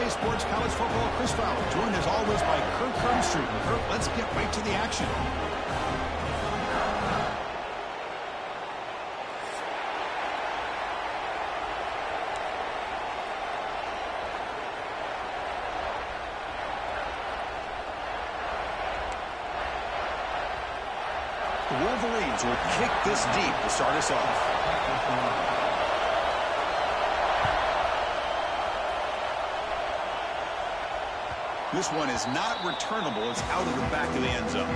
PA Sports College Football, Chris Fowler, joined as always by Kirk Hermstreet. Kirk, let's get right to the action. The Wolverines will kick this deep to start us off. This one is not returnable. It's out of the back of the end zone.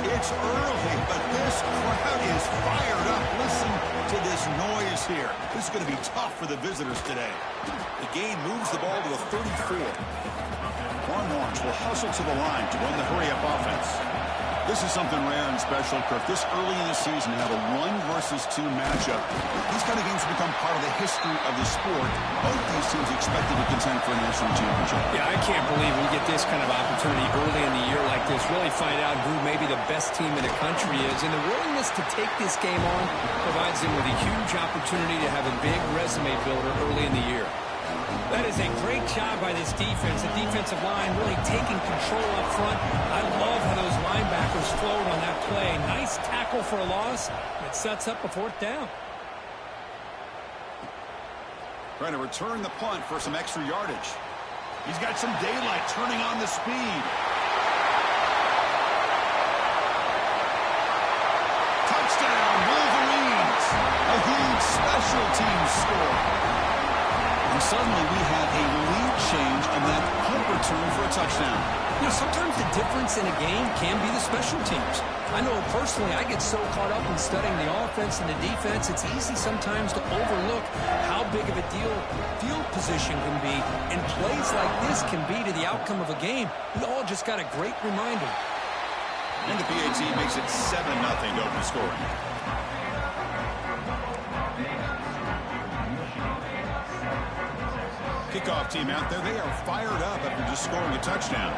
It's early, but this crowd is fired up. Listen to this noise here. This is going to be tough for the visitors today. The game moves the ball to the 34. Longhorns will hustle to the line to run the hurry-up offense. This is something rare and special, Kirk. This early in the season, have a 1-versus-2 matchup. These kind of games become part of the history of the sport. Both these teams expected to contend for a national championship. Yeah, I can't believe we get this kind of opportunity early in the year like this. Really find out who maybe the best team in the country is. And the willingness to take this game on provides them with a huge opportunity to have a big resume builder early in the year. That is a great job by this defense. The defensive line really taking control up front. I love how those linebackers flowed on that play. Nice tackle for a loss. It sets up a 4th down. Trying to return the punt for some extra yardage. He's got some daylight turning on the speed. Touchdown, Wolverines. A huge special teams score. And suddenly we have a lead change on that punt return for a touchdown. You know, sometimes the difference in a game can be the special teams. I know personally I get so caught up in studying the offense and the defense, it's easy sometimes to overlook how big of a deal field position can be, and plays like this can be to the outcome of a game. We all just got a great reminder. And the PAT makes it 7-0 to open scoring. Kickoff team out there, they are fired up after just scoring a touchdown.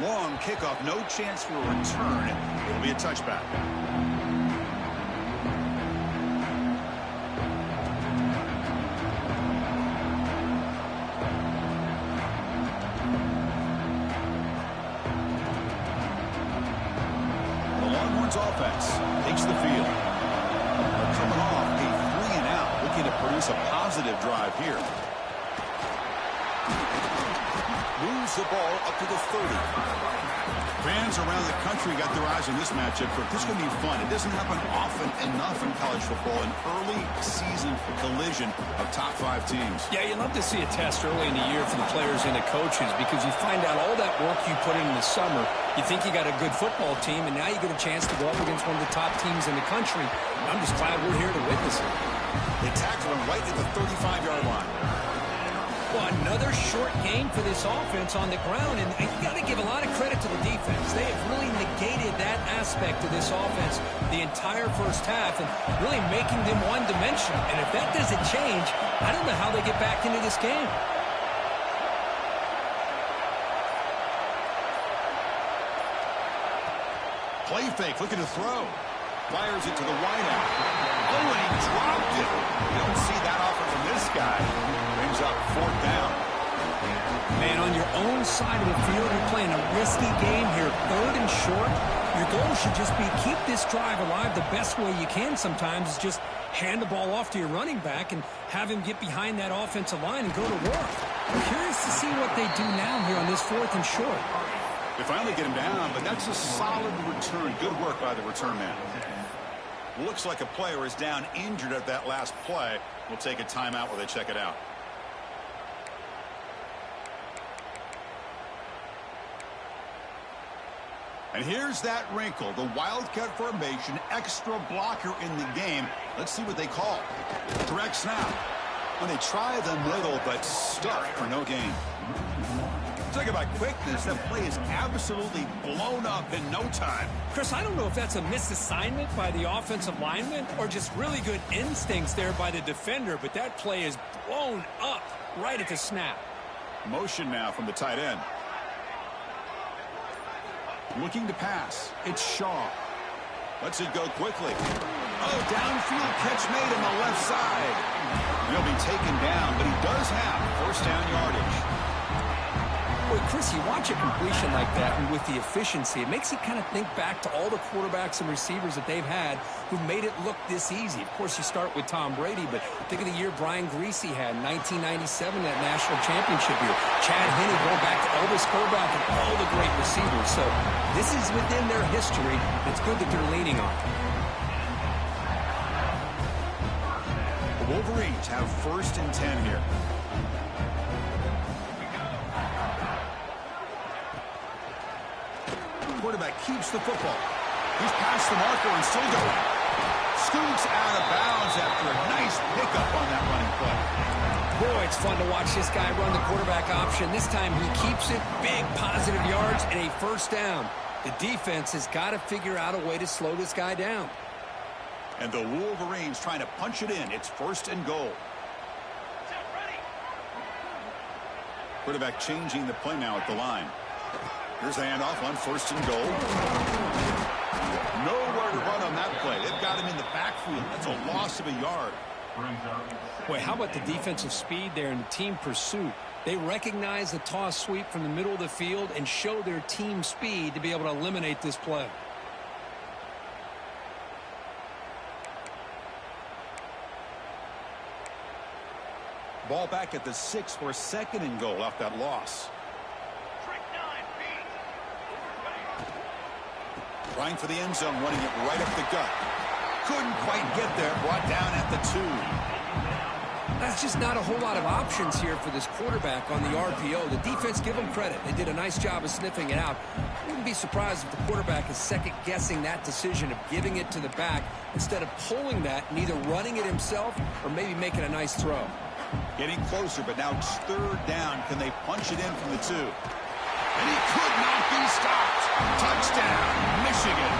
Long kickoff, no chance for a return. It'll be a touchback. The Longhorns offense takes the field. Coming off a 3-and-out, looking to produce a positive drive here. Moves the ball up to the 30. Fans around the country got their eyes on this matchup. This is going to be fun. It doesn't happen often enough in college football, an early season collision of top 5 teams. Yeah, you love to see a test early in the year for the players and the coaches, because you find out all that work you put in the summer. You think you got a good football team, and now you get a chance to go up against one of the top teams in the country. I'm just glad we're here to witness it. They tackle him right at the 35-yard line. Well, another short game for this offense on the ground, and you got to give a lot of credit to the defense. They have really negated that aspect of this offense the entire first half, and really making them one-dimensional. And if that doesn't change, I don't know how they get back into this game. Play fake, looking to throw. Fires it to the wideout. Oh, and he dropped it. You don't see that often from this guy. Brings up 4th down. Man, on your own side of the field, you're playing a risky game here. 3rd and short. Your goal should just be keep this drive alive the best way you can sometimes is just hand the ball off to your running back and have him get behind that offensive line and go to work. I'm curious to see what they do now here on this 4th and short. They finally get him down, but that's a solid return. Good work by the return man. Looks like a player is down injured at that last play. We'll take a timeout while they check it out. And here's that wrinkle, the Wildcat formation, extra blocker in the game. Let's see what they call. Direct snap. When they try the middle, but stuck for no gain. Talk about quickness. That play is absolutely blown up in no time. Chris, I don't know if that's a misassignment by the offensive lineman or just really good instincts there by the defender, but that play is blown up right at the snap. Motion now from the tight end. Looking to pass. It's Shaw. Lets it go quickly. Oh, downfield catch made on the left side. He'll be taken down, but he does have first down yardage. Boy, Chris, you watch a completion like that, and with the efficiency, it makes you kind of think back to all the quarterbacks and receivers that they've had who made it look this easy. Of course, you start with Tom Brady, but think of the year Brian Griese had in 1997, that national championship year. Chad Henne going back to Elvis Grbac and all the great receivers. So this is within their history. It's good that they're leaning on it. The Wolverines have first and 10 here. Quarterback keeps the football. He's past the marker and still going. Scoots out of bounds after a nice pickup on that running play. Boy, it's fun to watch this guy run the quarterback option. This time he keeps it, big positive yards, and a first down. The defense has got to figure out a way to slow this guy down. And the Wolverines trying to punch it in. It's first and goal. Quarterback changing the play now at the line. Here's the handoff on first and goal. Nowhere to run on that play. They've got him in the backfield. That's a loss of a yard. Boy, how about the defensive speed there and the team pursuit? They recognize the toss sweep from the middle of the field and show their team speed to be able to eliminate this play. Ball back at the 6 for second and goal off that loss. Trying for the end zone, running it right up the gut. Couldn't quite get there, brought down at the 2. That's just not a whole lot of options here for this quarterback on the RPO. The defense, give them credit. They did a nice job of sniffing it out. Wouldn't be surprised if the quarterback is second-guessing that decision of giving it to the back instead of pulling that and either running it himself or maybe making a nice throw. Getting closer, but now it's third down. Can they punch it in from the 2? And he could not be stopped. Touchdown, Michigan.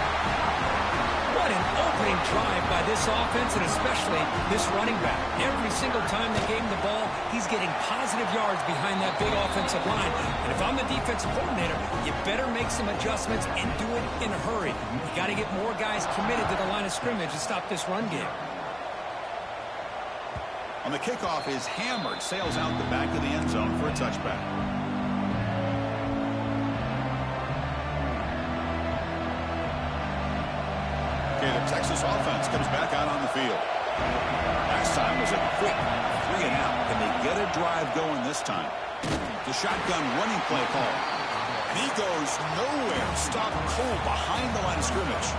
What an opening drive by this offense, and especially this running back. Every single time they gave him the ball, he's getting positive yards behind that big offensive line. And if I'm the defensive coordinator, you better make some adjustments and do it in a hurry. You got to get more guys committed to the line of scrimmage to stop this run game. On the kickoff is hammered, sails out the back of the end zone for a touchback. Okay, the Texas offense comes back out on the field. Last time was a quick 3 and out. Can they get a drive going this time? The shotgun running play call. And he goes nowhere. Stop cold behind the line of scrimmage.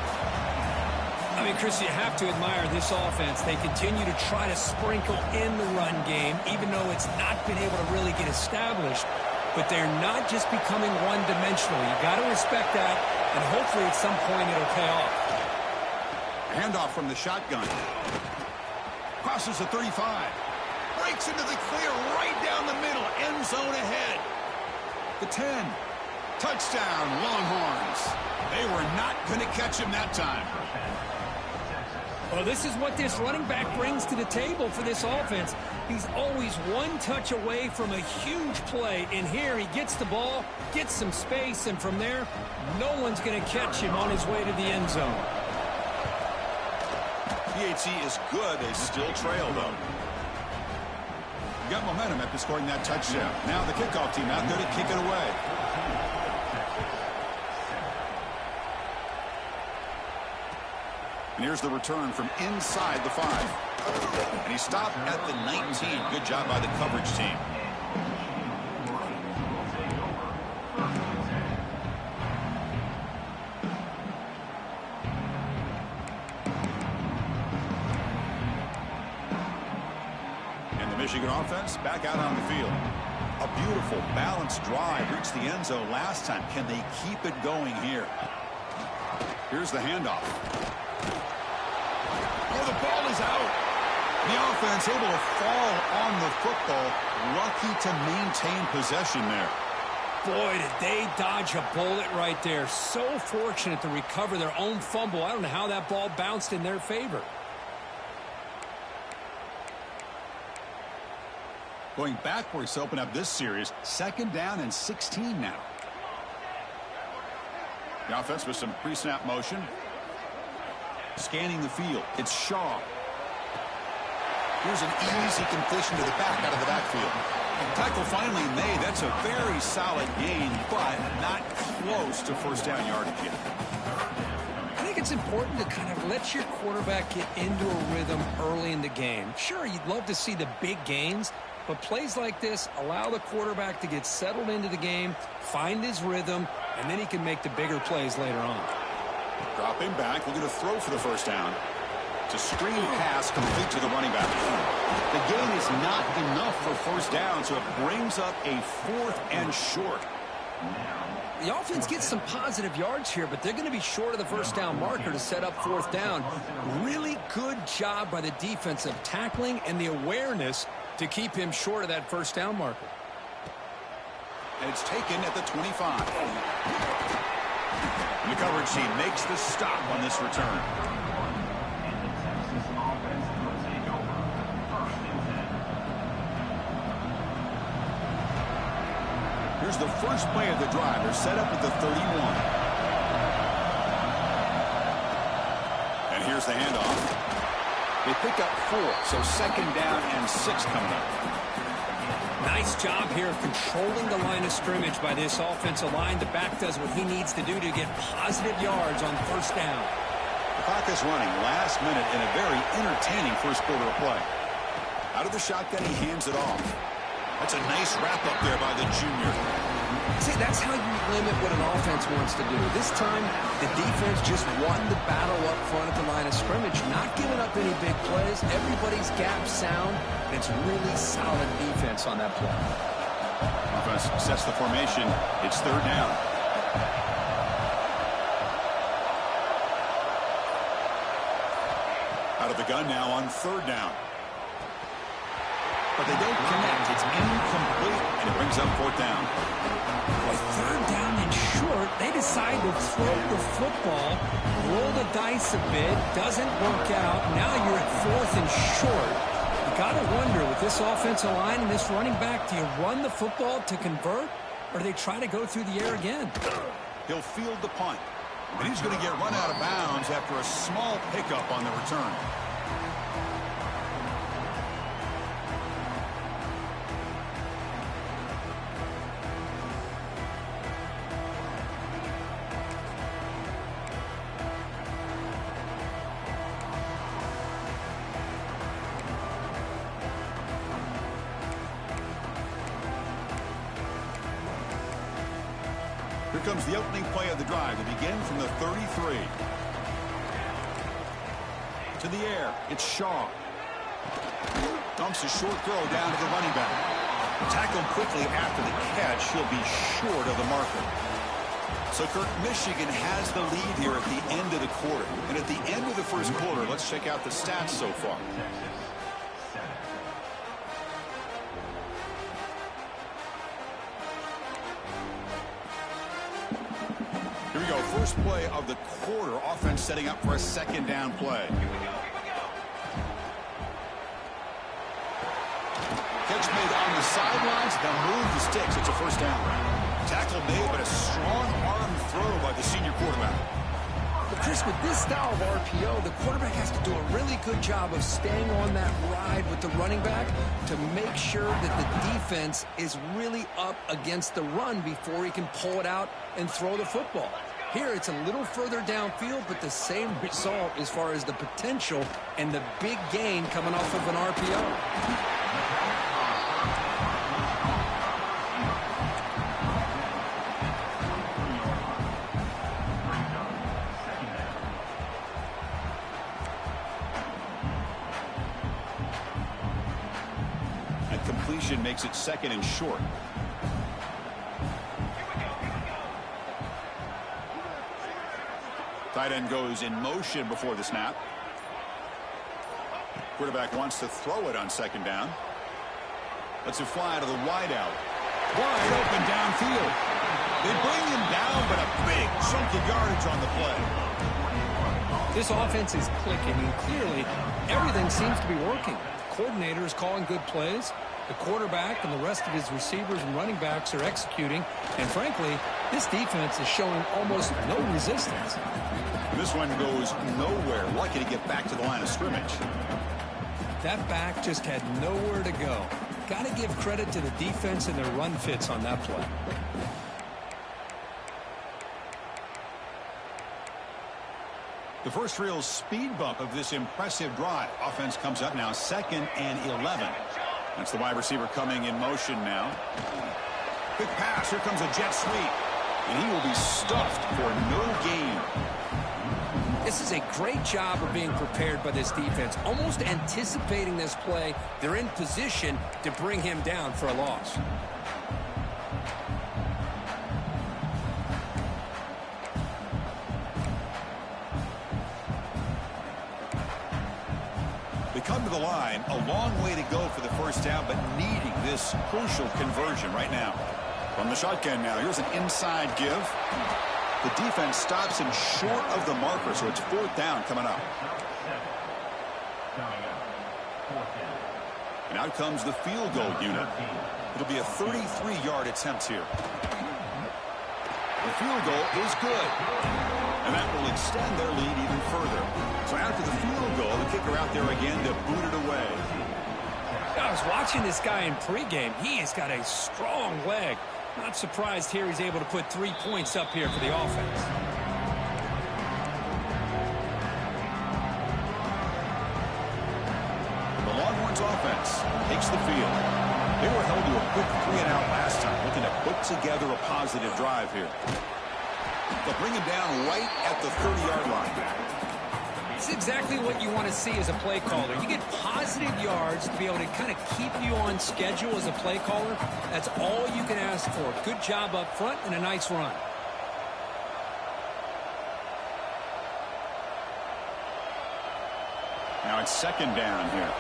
I mean, Chris, you have to admire this offense. They continue to try to sprinkle in the run game, even though it's not been able to really get established. But they're not just becoming one-dimensional. You got to respect that, and hopefully at some point it'll pay off. Handoff from the shotgun. Crosses the 35. Breaks into the clear right down the middle. End zone ahead. The 10. Touchdown, Longhorns. They were not going to catch him that time. Well, this is what this running back brings to the table for this offense. He's always one touch away from a huge play. And here he gets the ball, gets some space, and from there, no one's going to catch him on his way to the end zone. PAT is good. They still trail, though. Got momentum after scoring that touchdown. Now the kickoff team out there to kick it away. And here's the return from inside the 5. And he stopped at the 19. Good job by the coverage team. Michigan offense back out on the field. A beautiful, balanced drive. Reached the end zone last time. Can they keep it going here? Here's the handoff. Oh, the ball is out. The offense able to fall on the football. Lucky to maintain possession there. Boy, did they dodge a bullet right there. So fortunate to recover their own fumble. I don't know how that ball bounced in their favor. Going backwards to open up this series, 2nd down and 16 now. The offense with some pre-snap motion. Scanning the field. It's Shaw. Here's an easy completion to the back out of the backfield. Tackle finally made. That's a very solid gain, but not close to first down yardage yet. I think it's important to kind of let your quarterback get into a rhythm early in the game. Sure, you'd love to see the big gains, but plays like this allow the quarterback to get settled into the game, find his rhythm, and then he can make the bigger plays later on. Dropping back, looking to throw for the first down. It's a screen pass complete to the running back. The gain is not enough for first down, so it brings up a 4th and short. The offense gets some positive yards here, but they're going to be short of the first down marker to set up 4th down. Really good job by the defense of tackling and the awareness to keep him short of that first down marker. And it's taken at the 25. And the coverage team makes the stop on this return. Here's the first play of the drive. They're set up at the 31. And here's the handoff. They pick up 4, so 2nd down and 6 coming up. Nice job here of controlling the line of scrimmage by this offensive line. The back does what he needs to do to get positive yards on first down. The clock is running last minute in a very entertaining first quarter of play. Out of the shotgun, he hands it off. That's a nice wrap-up there by the junior. See, that's how you limit what an offense wants to do. This time, the defense just won the battle up front at the line of scrimmage, not giving up any big plays. Everybody's gap sound, and it's really solid defense on that play. Offense sets the formation. It's 3rd down. Out of the gun now on 3rd down. But they don't connect. It's incomplete, and it brings up 4th down. With 3rd down and short, they decide to throw the football, roll the dice a bit, doesn't work out. Now you're at 4th and short. You got to wonder, with this offensive line and this running back, do you run the football to convert, or do they try to go through the air again? He'll field the punt, and he's going to get run out of bounds after a small pickup on the return. Here comes the opening play of the drive to begin from the 33. To the air, it's Shaw. Dumps a short throw down to the running back. Tackled quickly after the catch. He'll be short of the marker. So, Kirk, Michigan has the lead here at the end of the quarter. And at the end of the first quarter, let's check out the stats so far. Here we go. First play of the quarter. Offense setting up for a 2nd down play. Catch made on the sidelines. They'll move the sticks. It's a first down. Tackle made, but a strong arm throw by the senior quarterback. But Chris, with this style of RPO, the quarterback has to do a really good job of staying on that ride with the running back to make sure that the defense is really up against the run before he can pull it out and throw the football. Here, it's a little further downfield, but the same result as far as the potential and the big gain coming off of an RPO. Completion makes it 2nd and short. Tight end goes in motion before the snap. Quarterback wants to throw it on 2nd down. Lets it fly to the wideout. Wide open downfield. They bring him down, but a big chunk of yardage on the play. This offense is clicking, and clearly everything seems to be working. The coordinator is calling good plays. The quarterback and the rest of his receivers and running backs are executing. And frankly, this defense is showing almost no resistance. This one goes nowhere. Lucky to get back to the line of scrimmage. That back just had nowhere to go. Got to give credit to the defense and their run fits on that play. The first real speed bump of this impressive drive. Offense comes up now 2nd and 11. That's the wide receiver coming in motion now. Quick pass. Here comes a jet sweep. And he will be stuffed for no gain. This is a great job of being prepared by this defense. Almost anticipating this play. They're in position to bring him down for a loss. Come to the line, a long way to go for the first down, but needing this crucial conversion right now. From the shotgun now, here's an inside give. The defense stops him short of the marker, so it's 4th down coming up. And out comes the field goal unit. It'll be a 33-yard attempt here. The field goal is good. And that will extend their lead even further. So after the field goal, the kicker out there again to boot it away. I was watching this guy in pregame. He has got a strong leg. Not surprised here he's able to put 3 points up here for the offense. The Longhorns offense takes the field. They were held to a quick 3-and-out last time, looking to put together a positive drive here. They'll bring him down right at the 30-yard line. It's exactly what you want to see as a play caller. You get positive yards to be able to kind of keep you on schedule as a play caller. That's all you can ask for. Good job up front and a nice run. Now it's 2nd down here.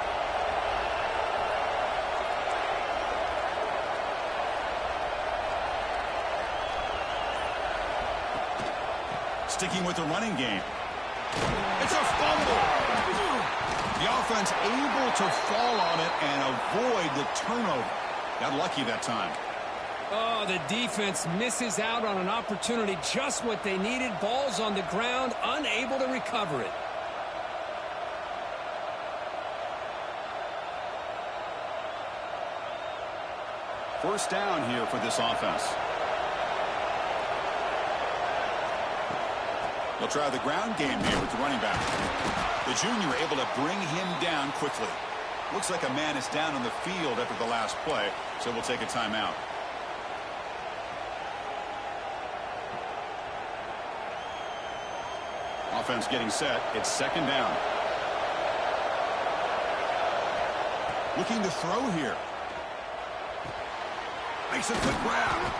Sticking with the running game. It's a fumble. The offense able to fall on it and avoid the turnover. Got lucky that time. Oh, the defense misses out on an opportunity. Just what they needed. Ball's on the ground, unable to recover it. First down here for this offense. They'll try the ground game here with the running back. The junior able to bring him down quickly. Looks like a man is down on the field after the last play, so we'll take a timeout. Offense getting set. It's 2nd down. Looking to throw here. Makes a quick grab.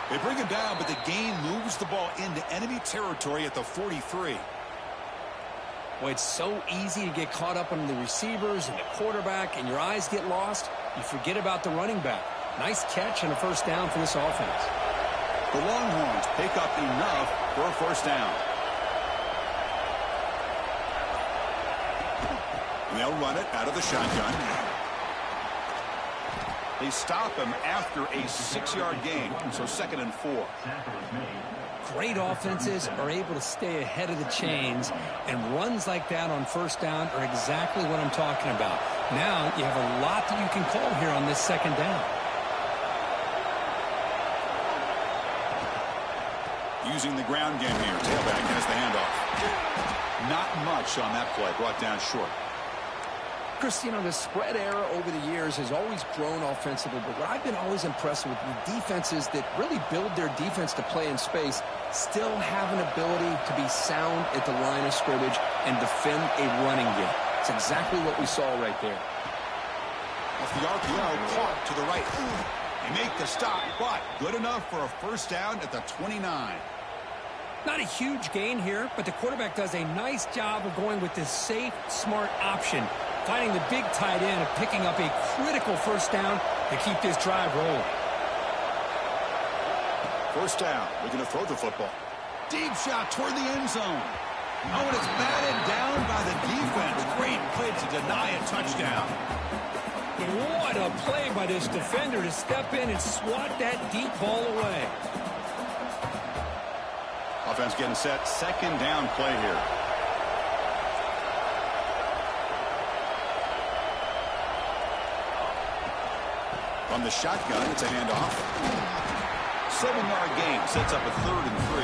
They bring him down, but the gain moves the ball into enemy territory at the 43. Well, it's so easy to get caught up on the receivers and the quarterback, and your eyes get lost. You forget about the running back. Nice catch and a first down for this offense. The Longhorns pick up enough for a first down. And they'll run it out of the shotgun. They stop him after a 6-yard gain, so 2nd and 4. Great offenses are able to stay ahead of the chains, and runs like that on first down are exactly what I'm talking about. Now you have a lot that you can call here on this 2nd down. Using the ground game here. Tailback has the handoff. Not much on that play. Brought down short. Chris, you know, the spread era over the years has always grown offensively, but what I've been always impressed with defenses that really build their defense to play in space still have an ability to be sound at the line of scrimmage and defend a running game. It's exactly what we saw right there. Off the RPO, caught to the right. They make the stop, but good enough for a first down at the 29. Not a huge gain here, but the quarterback does a nice job of going with this safe, smart option, finding the big tight end and picking up a critical first down to keep this drive rolling. First down. Looking to throw the football. Deep shot toward the end zone. Oh, and it's batted down by the defense. Great play to deny a touchdown. What a play by this defender to step in and swat that deep ball away. Offense getting set. Second down play here. From the shotgun, it's a handoff. 7-yard gain sets up a 3rd and 3.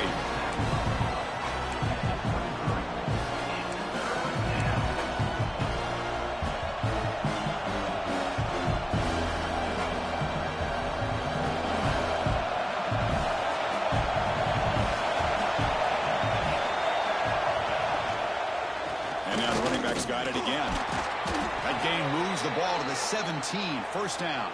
And now the running back's got it again. That gain moves the ball to the 17. First down.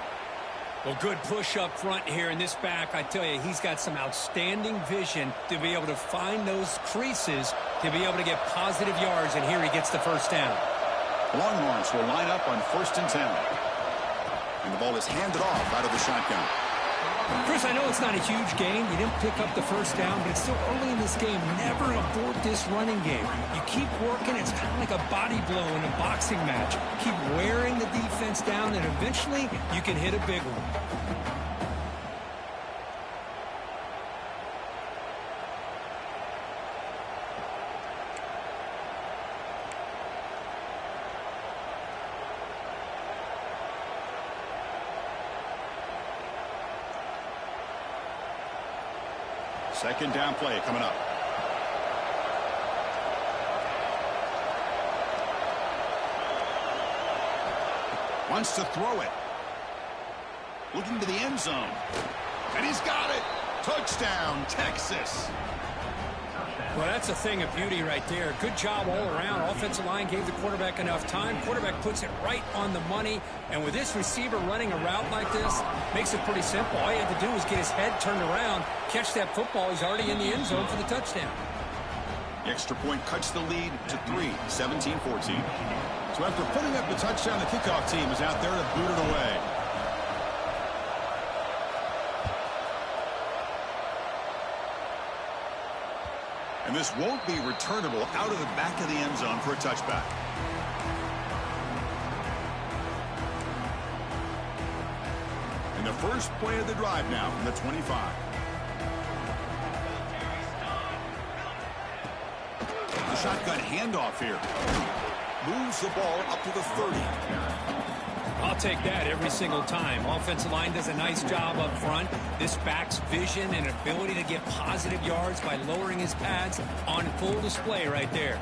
Well, good push up front here in this back. I tell you, he's got some outstanding vision to be able to find those creases, to be able to get positive yards, and here he gets the first down. Longhorns will line up on 1st and 10. And the ball is handed off out of the shotgun. Chris, I know it's not a huge gain. You didn't pick up the first down, but it's still early in this game. Never abort this running game. You keep working. It's kind of like a body blow in a boxing match. Keep wearing the defense down, and eventually you can hit a big one. Second down play coming up. Wants to throw it. Looking to the end zone. And he's got it. Touchdown, Texas. Well, that's a thing of beauty right there. Good job all around. Offensive line gave the quarterback enough time. Quarterback puts it right on the money. And with this receiver running a route like this, makes it pretty simple. All you have to do is get his head turned around, catch that football. He's already in the end zone for the touchdown. The extra point cuts the lead to 3, 17-14. So after putting up the touchdown, the kickoff team is out there to boot it away. And this won't be returnable out of the back of the end zone for a touchback. And the first play of the drive now from the 25. The shotgun handoff here. Moves the ball up to the 30. I'll take that every single time. Offensive line does a nice job up front. This back's vision and ability to get positive yards by lowering his pads on full display right there.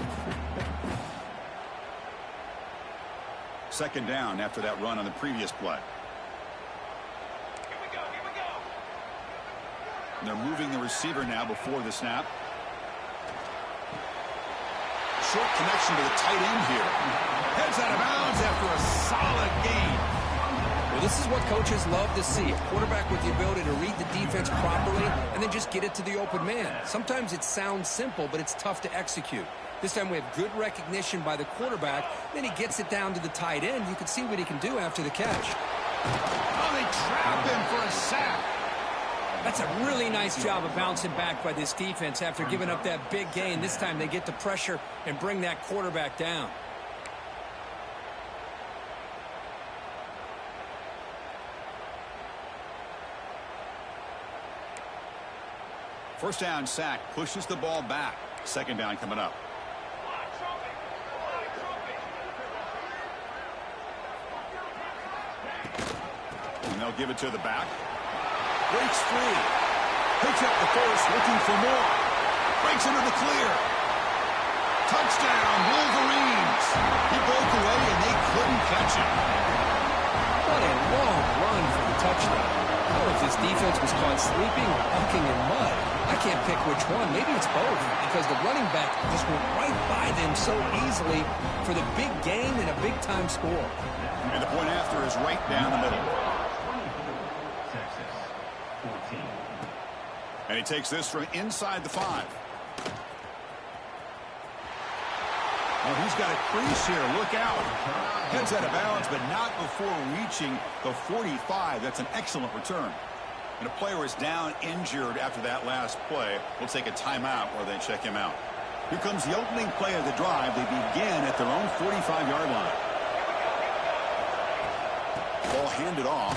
Second down after that run on the previous play. Here we go. And they're moving the receiver now before the snap. Short connection to the tight end here. Heads out of bounds after a solid gain. Well, this is what coaches love to see. A quarterback with the ability to read the defense properly and then just get it to the open man. Sometimes it sounds simple, but it's tough to execute. This time we have good recognition by the quarterback. Then he gets it down to the tight end. You can see what he can do after the catch. Oh, they trap him for a sack. That's a really nice job of bouncing back by this defense after giving up that big gain. This time they get the pressure and bring that quarterback down. First down sack pushes the ball back. Second down coming up. And they'll give it to the back. Breaks free. Picks up the first, looking for more. Breaks into the clear. Touchdown, Wolverines. He broke away, and they couldn't catch him. What a long run for the touchdown. I don't know if this defense was caught sleeping or walking in mud. I can't pick which one. Maybe it's both, because the running back just went right by them so easily for the big gain and a big-time score. And the point after is right down the middle. And he takes this from inside the 5. Oh, he's got a crease here. Look out. Heads out of bounds, but not before reaching the 45. That's an excellent return. And a player is down injured after that last play. We'll take a timeout while they check him out. Here comes the opening play of the drive. They begin at their own 45-yard line. Ball handed off.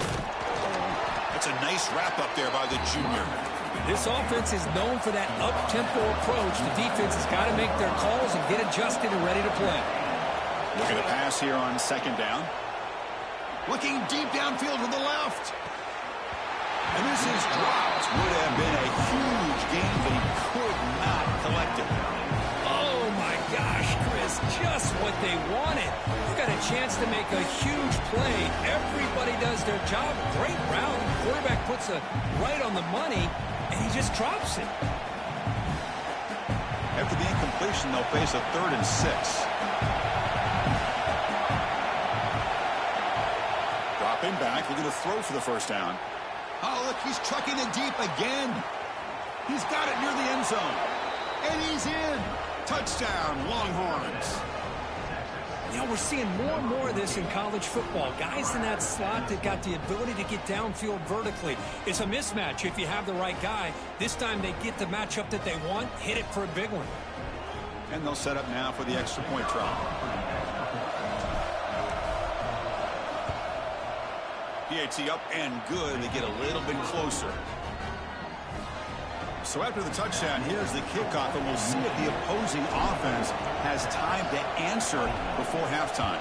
That's a nice wrap up there by the junior. This offense is known for that up-tempo approach. The defense has got to make their calls and get adjusted and ready to play. Look at the pass here on second down. Looking deep downfield to the left. And this is dropped. Would have been a huge gain, but he could not collect it. Oh, my gosh, Chris, just what they wanted. You've got a chance to make a huge play. Everybody does their job. Great route. Quarterback puts it right on the money, and he just drops it. After the incompletion, they'll face a 3rd and 6. Dropping back, looking to throw for the first down. Oh, look, he's chucking it deep again. He's got it near the end zone. And he's in. Touchdown, Longhorns. You know, we're seeing more and more of this in college football. Guys in that slot that got the ability to get downfield vertically. It's a mismatch if you have the right guy. This time they get the matchup that they want, hit it for a big one. And they'll set up now for the extra point try. PAT up and good. They get a little bit closer. So after the touchdown, here's the kickoff, and we'll see if the opposing offense has time to answer before halftime.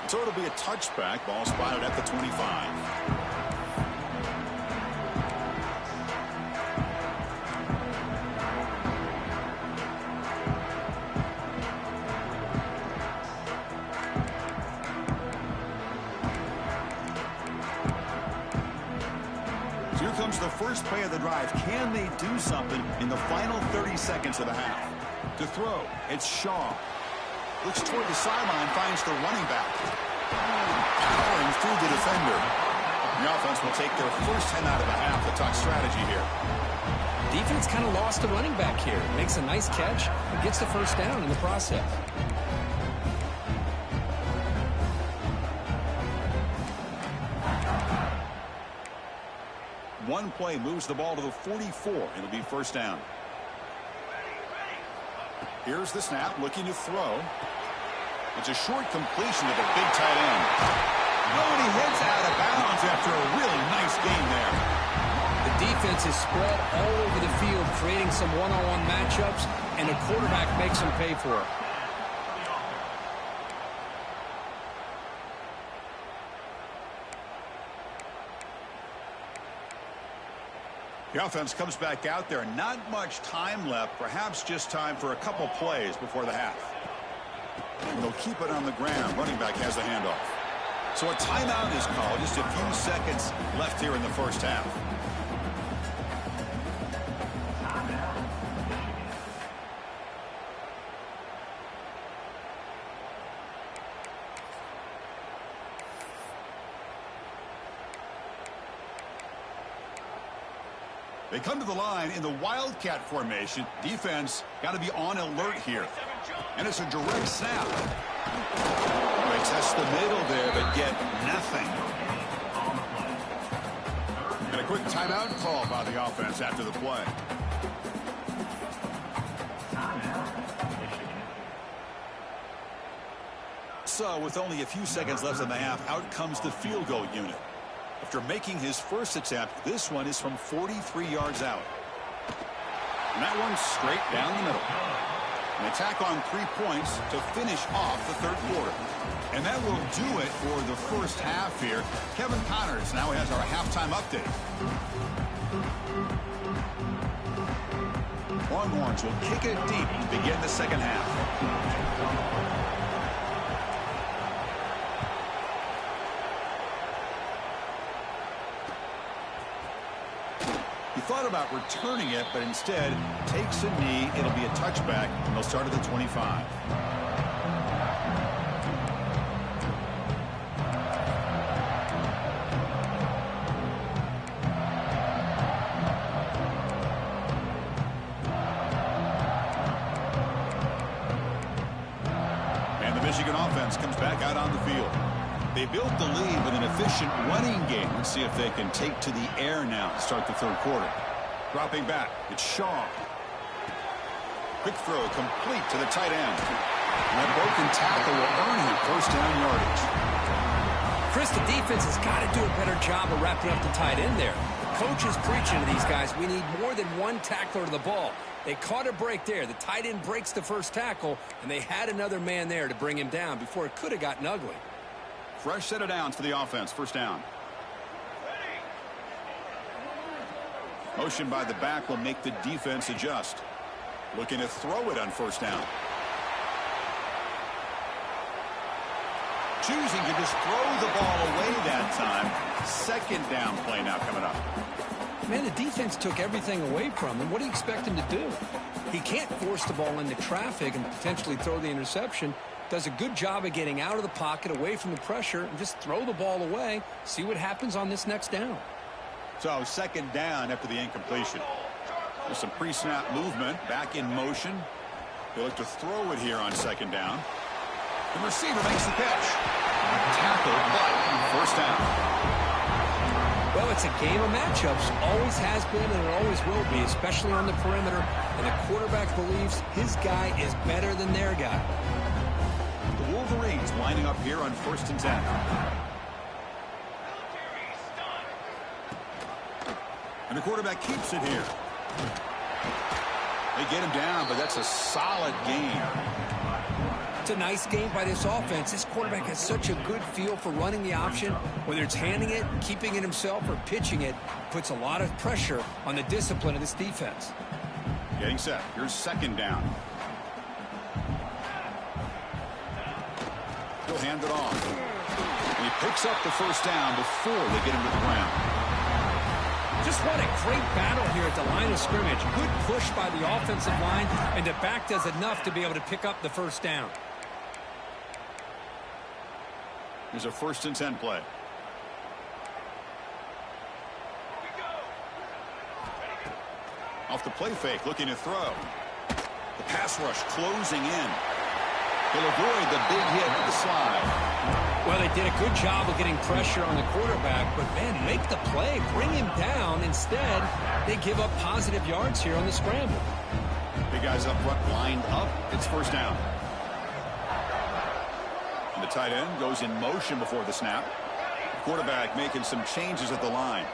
So it'll be a touchback. Ball spotted at the 25. The first play of the drive. Can they do something in the final 30 seconds of the half? To throw, it's Shaw. Looks toward the sideline, finds the running back. Powering through the defender. The offense will take their first 10 out of the half. We'll talk strategy here. Defense kind of lost a running back here. Makes a nice catch and gets the first down in the process. One play moves the ball to the 44. It'll be first down. Here's the snap, looking to throw. It's a short completion to the big tight end. Nobody hits out of bounds after a really nice game there. The defense is spread all over the field, creating some one-on-one matchups, and the quarterback makes them pay for it. The offense comes back out there. Not much time left. Perhaps just time for a couple plays before the half. And they'll keep it on the ground. Running back has the handoff. So a timeout is called. Just a few seconds left here in the first half. They come to the line in the Wildcat formation. Defense got to be on alert here. And it's a direct snap. They test the middle there, but get nothing. And a quick timeout call by the offense after the play. So with only a few seconds left in the half, out comes the field goal unit. After making his first attempt, this one is from 43 yards out. And that one's straight down the middle. An attack on 3 points to finish off the third quarter. And that will do it for the first half here. Kevin Connors now has our halftime update. Longhorns will kick it deep to begin the second half. Thought about returning it, but instead takes a knee. It'll be a touchback, and they'll start at the 25. And the Michigan offense comes back out on the field. They built the lead with an efficient running game. Let's see if they can take to the air now to start the third quarter. Dropping back, it's Shaw. Quick throw complete to the tight end. And that broken tackle will earn him first down yardage. Chris, the defense has got to do a better job of wrapping up the tight end there. The coach is preaching to these guys, we need more than one tackler to the ball. They caught a break there. The tight end breaks the first tackle, and they had another man there to bring him down before it could have gotten ugly. Fresh set of downs for the offense. First down. Motion by the back will make the defense adjust. Looking to throw it on first down. Choosing to just throw the ball away that time. Second down play now coming up. Man, the defense took everything away from him. What do you expect him to do? He can't force the ball into traffic and potentially throw the interception. Does a good job of getting out of the pocket, away from the pressure, and just throw the ball away. See what happens on this next down. So second down after the incompletion. There's some pre-snap movement, back in motion. They look to throw it here on second down. The receiver makes the catch. Tackle, but first down. Well, it's a game of matchups. Always has been and it always will be, especially on the perimeter. And the quarterback believes his guy is better than their guy. The Wolverines lining up here on 1st and 10. And the quarterback keeps it here. They get him down, but that's a solid game. It's a nice game by this offense. This quarterback has such a good feel for running the option. Whether it's handing it, keeping it himself, or pitching it, puts a lot of pressure on the discipline of this defense. Getting set. Here's second down. He'll hand it off. And he picks up the first down before they get him to the ground. Just what a great battle here at the line of scrimmage. Good push by the offensive line, and the back does enough to be able to pick up the first down. Here's a 1st and 10 play. Off the play fake, looking to throw. The pass rush closing in. He'll avoid the big hit with the slide. Well, they did a good job of getting pressure on the quarterback, but, man, make the play. Bring him down. Instead, they give up positive yards here on the scramble. Big guys up front lined up. It's first down. And the tight end goes in motion before the snap. Quarterback making some changes at the line.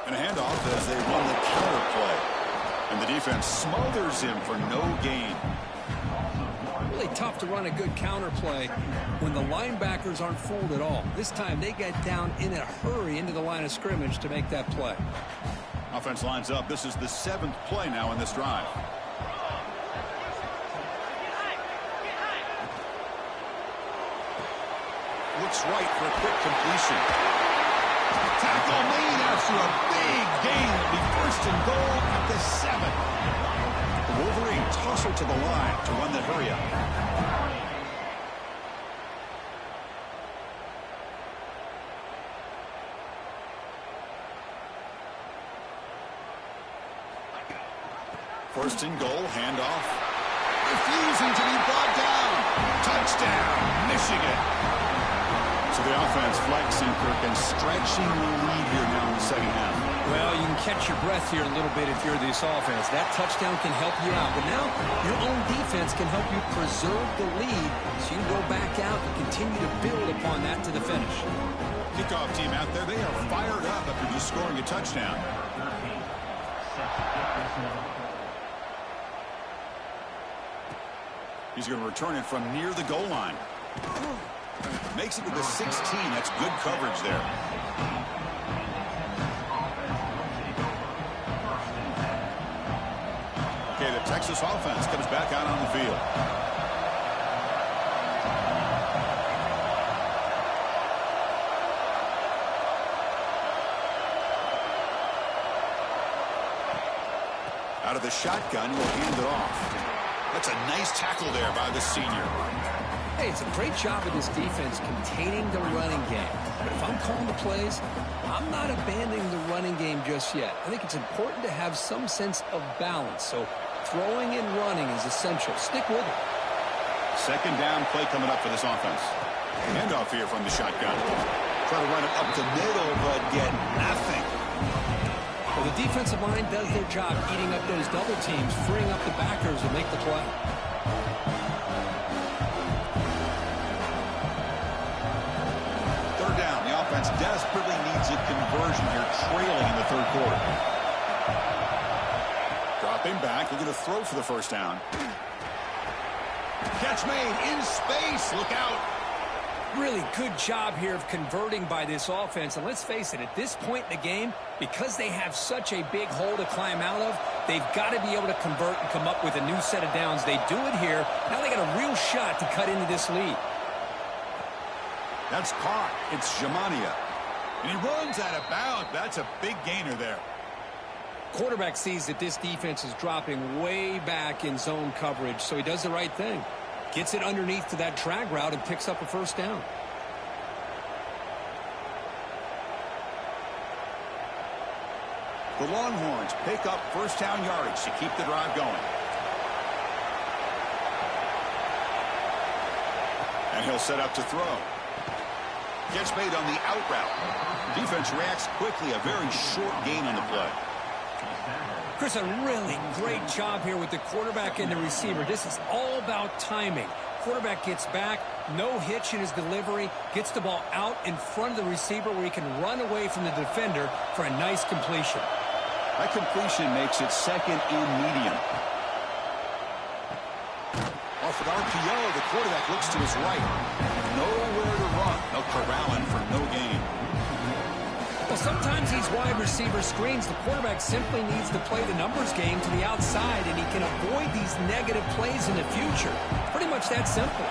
And a handoff as they run the counter play. And the defense smothers him for no gain. Really tough to run a good counter play when the linebackers aren't fooled at all. This time they get down in a hurry into the line of scrimmage to make that play. Offense lines up. This is the 7th play now in this drive. Looks right for a quick completion. Tackle made after a big gain. It'll be 1st and goal at the 7. The Wolverines hustle to the line to run the hurry up. First and goal, handoff. Refusing to be brought down. Touchdown, Michigan. So the offense flexing, Kirk, and stretching the lead here now in the second half. Well, you can catch your breath here a little bit if you're this offense. That touchdown can help you out. But now your own defense can help you preserve the lead so you can go back out and continue to build upon that to the finish. Kickoff team out there, they are fired up after just scoring a touchdown. He's going to return it from near the goal line. Makes it to the 16. That's good coverage there. Okay, the Texas offense comes back out on the field. Out of the shotgun, he'll hand it off. That's a nice tackle there by the senior. Hey, it's a great job of this defense containing the running game. But if I'm calling the plays, I'm not abandoning the running game just yet. I think it's important to have some sense of balance. So throwing and running is essential. Stick with it. Second down play coming up for this offense. Handoff here from the shotgun. Try to run it up the middle, but get nothing. Well, the defensive line does their job eating up those double teams, freeing up the backers to make the play. Third down. The offense desperately needs a conversion here, trailing in the third quarter. Dropping back. They're going to throw for the first down. Catch made in space. Look out. Really good job here of converting by this offense. And let's face it, at this point in the game, because they have such a big hole to climb out of, they've got to be able to convert and come up with a new set of downs. They do it here. Now they got a real shot to cut into this lead. That's caught. It's Jamania. And he runs out of bounds. That's a big gainer there. Quarterback sees that this defense is dropping way back in zone coverage, so he does the right thing. Gets it underneath to that drag route and picks up a first down. The Longhorns pick up first down yardage to keep the drive going. And he'll set up to throw. Catch made on the out route. Defense reacts quickly. A very short gain on the play. Chris, a really great job here with the quarterback and the receiver. This is all about timing. Quarterback gets back, no hitch in his delivery, gets the ball out in front of the receiver where he can run away from the defender for a nice completion. That completion makes it second and medium. Off an RPO, the quarterback looks to his right. Nowhere to run. They'll corral him for no gain. Well, sometimes these wide receiver screens, the quarterback simply needs to play the numbers game to the outside, and he can avoid these negative plays in the future. Pretty much that simple.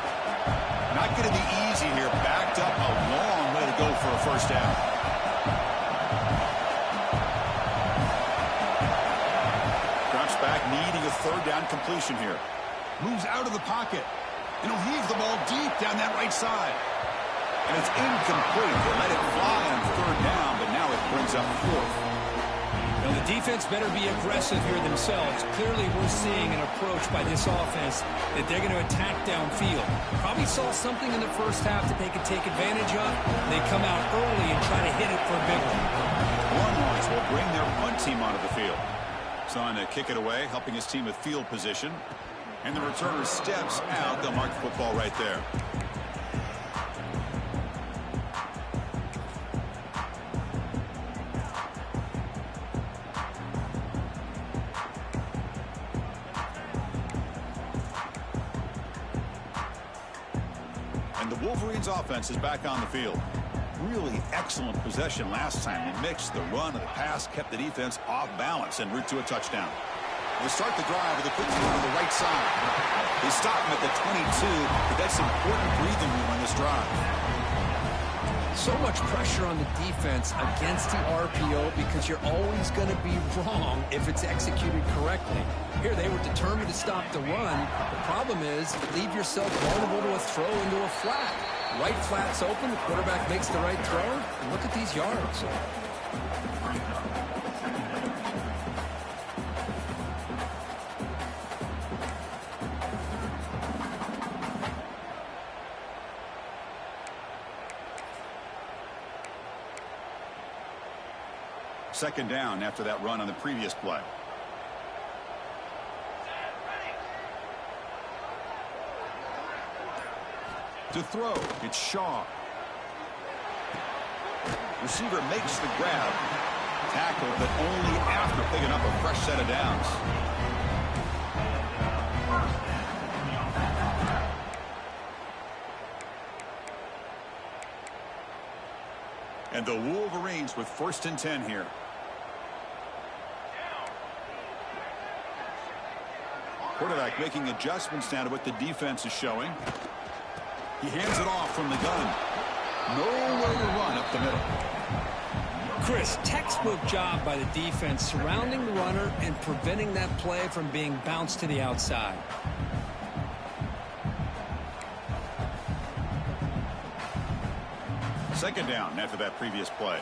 Not going to be easy here. Backed up a long way to go for a first down. Drops back, needing a third down completion here. Moves out of the pocket. And he'll heave the ball deep down that right side. And it's incomplete. They let it fly on third down, but now it brings up fourth. Now, the defense better be aggressive here themselves. Clearly, we're seeing an approach by this offense that they're going to attack downfield. Probably saw something in the first half that they could take advantage of. They come out early and try to hit it for a big one. Longhorns will bring their punt team onto the field. Son to kick it away, helping his team with field position. And the returner steps out. They'll mark the football right there. Wolverines offense is back on the field. Really excellent possession last time. They mixed the run and the pass, kept the defense off balance en route to a touchdown. They start the drive with a quick throw to the right side. They stop him at the 22, but that's important breathing room on this drive. So much pressure on the defense against the RPO because you're always going to be wrong if it's executed correctly. Here they were determined to stop the run. The problem is leave yourself vulnerable to a throw into a flat. Right flat's open, the quarterback makes the right throw, and look at these yards. Second down after that run on the previous play. To throw, it's Shaw. Receiver makes the grab. Tackle, but only after picking up a fresh set of downs. And the Wolverines with 1st and 10 here. Quarterback making adjustments now to what the defense is showing. He hands it off from the gun. Nowhere to run up the middle. Chris, textbook job by the defense surrounding the runner and preventing that play from being bounced to the outside. Second down after that previous play.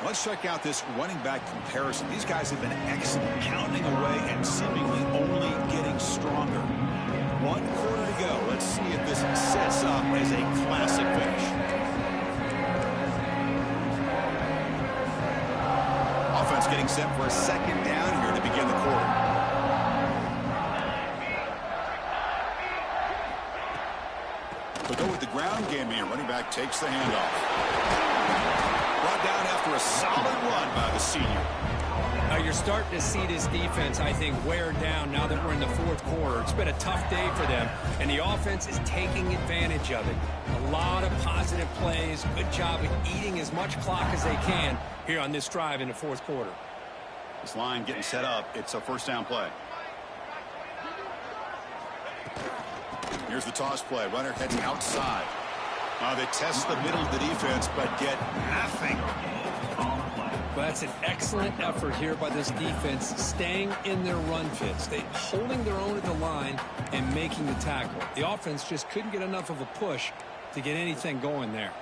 Let's check out this running back comparison. These guys have been excellent, pounding away and seemingly only getting stronger. 1 quarter to go. Let's see if this sets up as a classic finish. Offense getting set for a second down here to begin the quarter. We'll go with the ground game here. Running back takes the handoff. Brought down after a solid run by the senior. Now you're starting to see this defense, I think, wear down now that we're in the 4th quarter. It's been a tough day for them, and the offense is taking advantage of it. A lot of positive plays. Good job of eating as much clock as they can here on this drive in the 4th quarter. This line getting set up. It's a first down play. Here's the toss play. Runner heading outside. They test the middle of the defense, but get nothing. Well, that's an excellent effort here by this defense, staying in their run fits. They holding their own at the line and making the tackle. The offense just couldn't get enough of a push to get anything going there.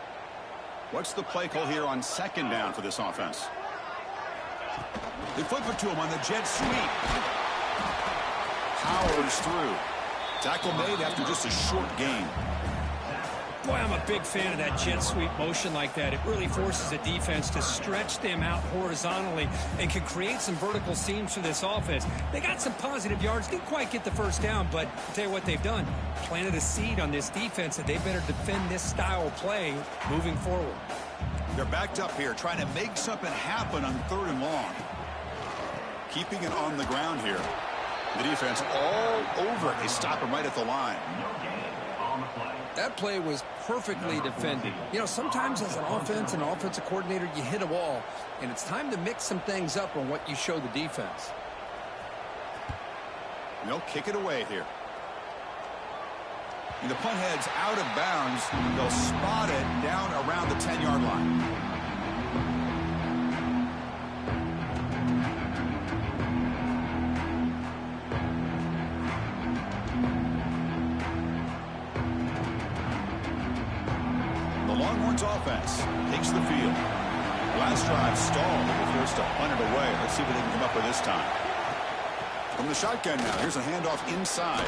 What's the play call here on second down for this offense? They flip it to him on the jet sweep. Powers through. Tackle made after just a short gain. Boy, I'm a big fan of that jet sweep motion like that. It really forces the defense to stretch them out horizontally and can create some vertical seams for this offense. They got some positive yards, didn't quite get the first down, but I'll tell you what they've done. Planted a seed on this defense that they better defend this style of play moving forward. They're backed up here, trying to make something happen on 3rd and long. Keeping it on the ground here. The defense all over it. They stop him right at the line. That play was perfectly defended. You know, sometimes as an offense and offensive coordinator, you hit a wall, and it's time to mix some things up on what you show the defense. They'll kick it away here. And the punt heads out of bounds. They'll spot it down around the 10-yard line. Longhorns offense takes the field. Last drive stalled. They were forced to punt it away. Let's see what they can come up with this time. From the shotgun now, here's a handoff inside.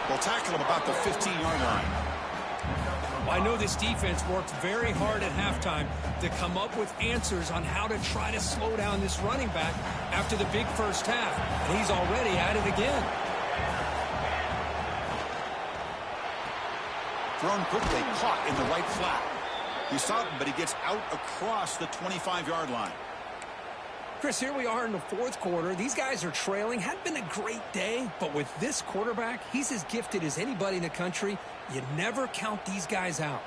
They'll tackle him about the 15-yard line. Well, I know this defense worked very hard at halftime to come up with answers on how to try to slow down this running back after the big first half. And he's already at it again. Thrown quickly, caught in the right flat. He stopped him, but he gets out across the 25-yard line. Chris, here we are in the 4th quarter. These guys are trailing. Hadn't been a great day, but with this quarterback, he's as gifted as anybody in the country. You never count these guys out.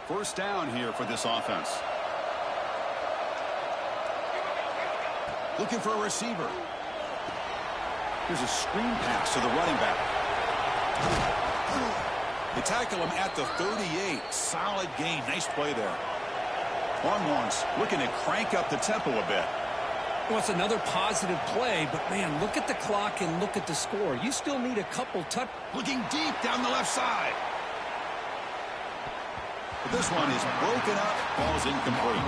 First down here for this offense. Looking for a receiver. Here's a screen pass to the running back. They tackle him at the 38. Solid gain. Nice play there. Longhorns looking to crank up the tempo a bit. Well, it's another positive play, but, man, look at the clock and look at the score. You still need a couple touch. Looking deep down the left side. But this one is broken up. Ball's incomplete.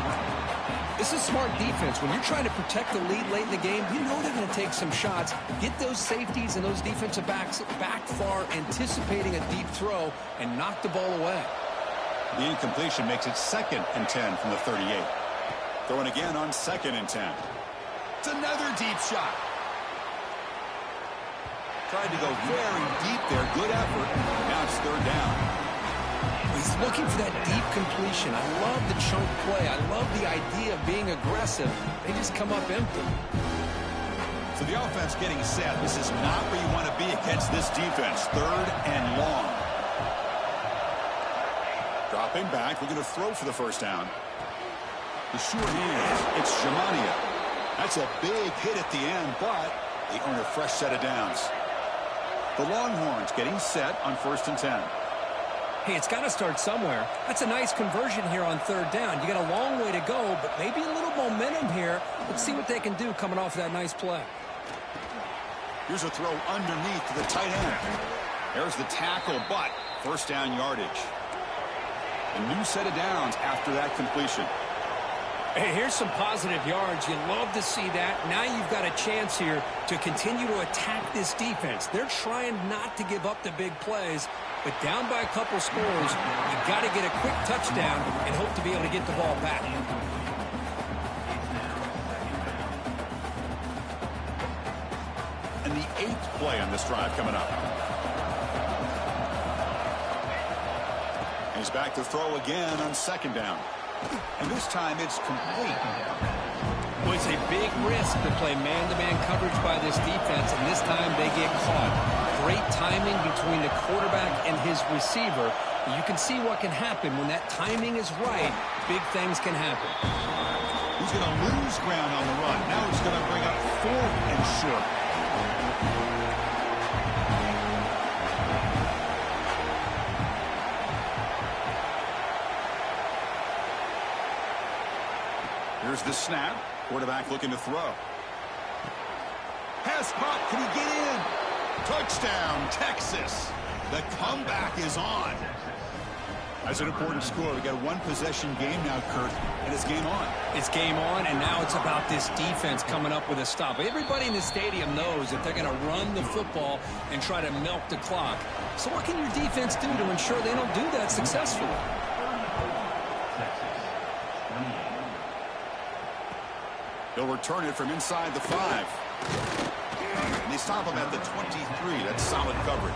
This is smart defense. When you're trying to protect the lead late in the game, you know they're going to take some shots. Get those safeties and those defensive backs back far, anticipating a deep throw, and knock the ball away. The incompletion makes it 2nd and 10 from the 38. Throwing again on 2nd and 10. It's another deep shot. Tried to go very deep there. Good effort. Now it's 3rd down. He's looking for that deep completion. I love the chunk play. I love the idea of being aggressive. They just come up empty. So the offense getting set. This is not where you want to be against this defense. 3rd and long. Dropping back. We're going to throw for the first down. The short hand. It's Shamania. That's a big hit at the end, but they earn a fresh set of downs. The Longhorns getting set on 1st and 10. Hey, it's got to start somewhere. That's a nice conversion here on 3rd down. You got a long way to go, but maybe a little momentum here. Let's see what they can do coming off that nice play. Here's a throw underneath to the tight end. There's the tackle, but first down yardage. A new set of downs after that completion. Hey, here's some positive yards. You love to see that. Now you've got a chance here to continue to attack this defense. They're trying not to give up the big plays, but down by a couple scores, you got to get a quick touchdown and hope to be able to get the ball back. And the 8th play on this drive coming up. He's back to throw again on 2nd down. And this time it's complete. Well, it's a big risk to play man-to-man coverage by this defense, and this time they get caught. Great timing between the quarterback and his receiver. You can see what can happen when that timing is right. Big things can happen. He's going to lose ground on the run. Now he's going to bring up 4th and short. Here's the snap. Quarterback looking to throw. Pass caught. Can he get in? Touchdown, Texas. The comeback is on. That's an important score. We got a 1-possession game now, Kurt, and it's game on. It's game on, and now it's about this defense coming up with a stop. Everybody in the stadium knows that they're going to run the football and try to milk the clock. So what can your defense do to ensure they don't do that successfully? He'll return it from inside the 5. And they stop him at the 23. That's solid coverage.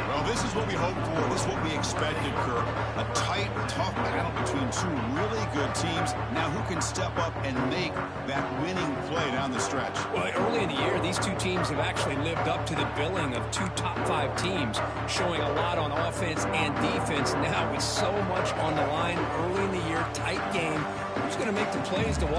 Well, this is what we hoped for. This is what we expected, Kirk. A tight, tough battle between 2 really good teams. Now who can step up and make that winning play down the stretch? Well, early in the year, these 2 teams have actually lived up to the billing of 2 top 5 teams, showing a lot on offense and defense. Now with so much on the line early in the year, tight game, who's going to make the plays to walk